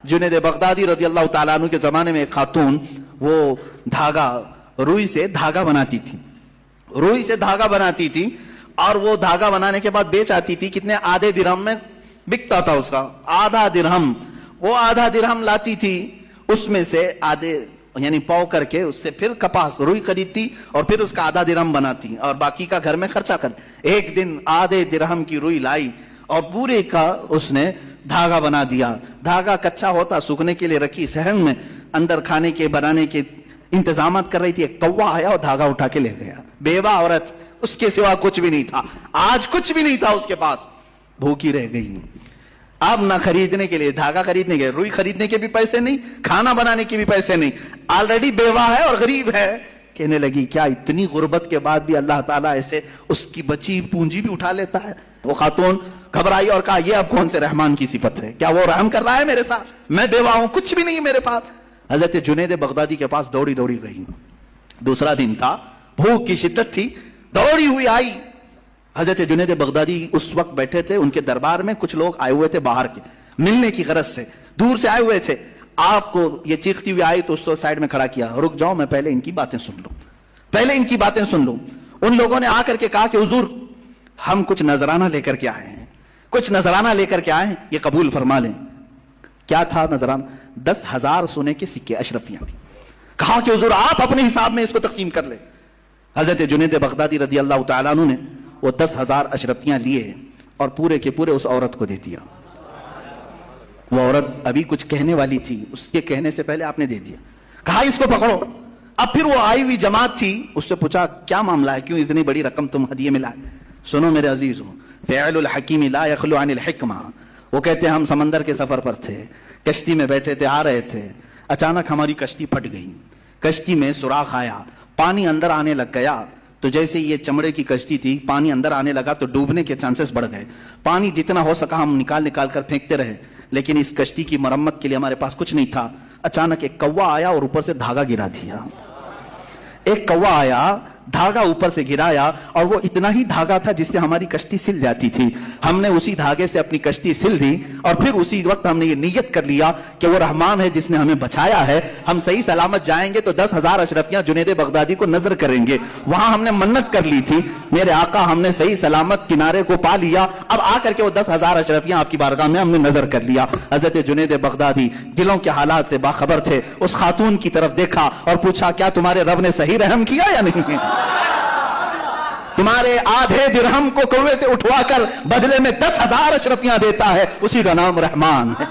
Junaid Baghdadi रज़ी अल्लाह ताला अन्हु के ज़माने में एक खातून वो धागा, रुई से धागा बनाती थी, रुई से धागा बनाती थी और वो धागा बनाने के बाद बेच आती थी। कितने? आधे दिरहम में बिकता था उसका, आधा दिरहम। वो आधा दिरहम लाती थी, उसमें से आधे यानी पाव करके उससे फिर कपास रुई खरीदती और फिर उसका आधा दिरहम बनाती और बाकी का घर में खर्चा कर। एक दिन आधे दिरहम की रुई लाई और पूरे का उसने धागा बना दिया। धागा कच्चा होता, सूखने के लिए रखी सहन में, अंदर खाने के बनाने के इंतजाम कर रही थी। एक कौवा आया और धागा उठा के ले गया। बेवा औरत, उसके सिवा कुछ भी नहीं था, आज कुछ भी नहीं था उसके पास, भूखी रह गई। अब ना खरीदने के लिए धागा खरीदने के, रुई खरीदने के भी पैसे नहीं, खाना बनाने के भी पैसे नहीं, ऑलरेडी बेवा है और गरीब है। कहने लगी क्या इतनी गुर्बत के बाद भी अल्लाह ताला ऐसे उसकी बची पूंजी भी उठा लेता है? वो खातून घबराई और कहा, ये अब कौन से रहमान की सिफत है? क्या वो रहम कर रहा है मेरे साथ? मैं बेवा हूं, कुछ भी नहीं है मेरे पास। हजरत जुनैद बगदादी के पास दौड़ी दौड़ी गई। दूसरा दिन था, भूख की शिद्दत थी, दौड़ी हुई आई। हजरत जुनैद बगदादी उस वक्त बैठे थे, उनके दरबार में कुछ लोग आए हुए थे बाहर के, मिलने की गरज से दूर से आए हुए थे। आपको ये चीखती हुई आई तो उसको साइड में खड़ा किया, रुक जाओ मैं पहले इनकी बातें सुन लूं, पहले इनकी बातें सुन लूं। उन लोगों ने आकर के कहा कि हुजूर हम कुछ नजराना लेकर के आए हैं, कुछ नजराना लेकर के आए हैं, ये कबूल फरमा लें। क्या था नजराना? 10,000 सोने के सिक्के, अशरफियां थी। कहा कि हुजूर आप अपने हिसाब में इसको तकसीम कर ले। हजरत जुनैद बगदादी रज़ी अल्लाह ताला अन्हु ने वो 10,000 अशरफियां लिए और पूरे के पूरे उस औरत को दे दिया। वो औरत अभी कुछ कहने वाली थी, उसके कहने से पहले आपने दे दिया। कहा इसको पकड़ो। अब फिर वो आई हुई जमात थी, उससे पूछा क्या मामला है, क्यों इतनी बड़ी रकम तुम हदिये में लाए? सुनो मेरे अजीजों, फ़िअलुल हकीम ला यखलु अनिल हिकमा। वो कहते हैं हम समंदर के सफर पर थे, कश्ती में बैठे थे, आ रहे थे, अचानक हमारी कश्ती फट गई, कश्ती में सुराख आया, पानी अंदर आने लग गया। तो जैसे ये चमड़े की कश्ती थी, पानी अंदर आने लगा तो डूबने के चांसेस बढ़ गए। पानी जितना हो सका हम निकाल निकाल कर फेंकते रहे, लेकिन इस कश्ती की मरम्मत के लिए हमारे पास कुछ नहीं था। अचानक एक कौवा आया और ऊपर से धागा गिरा दिया। एक कौवा आया, धागा ऊपर से गिराया और वो इतना ही धागा था जिससे हमारी कश्ती सिल जाती थी। हमने उसी धागे से अपनी कश्ती सिल दी और फिर उसी वक्त हमने ये नियत कर लिया कि वो रहमान है जिसने हमें बचाया है, हम सही सलामत जाएंगे तो 10,000 अशरफियां जुनैद बगदादी को नजर करेंगे। वहां हमने मन्नत कर ली थी, मेरे आका हमने सही सलामत किनारे को पा लिया, अब आकर के वो 10,000 अशरफियां आपकी बारगाह में हमने नजर कर लिया। हजरत जुनैद बगदादी दिलों के हालात से बाखबर थे, उस खातून की तरफ देखा और पूछा क्या तुम्हारे रब ने सही रहम किया या नहीं? तुम्हारे आधे दिरहम को कौवे से उठवाकर बदले में 10,000 अशरफियां देता है, उसी का नाम रहमान है।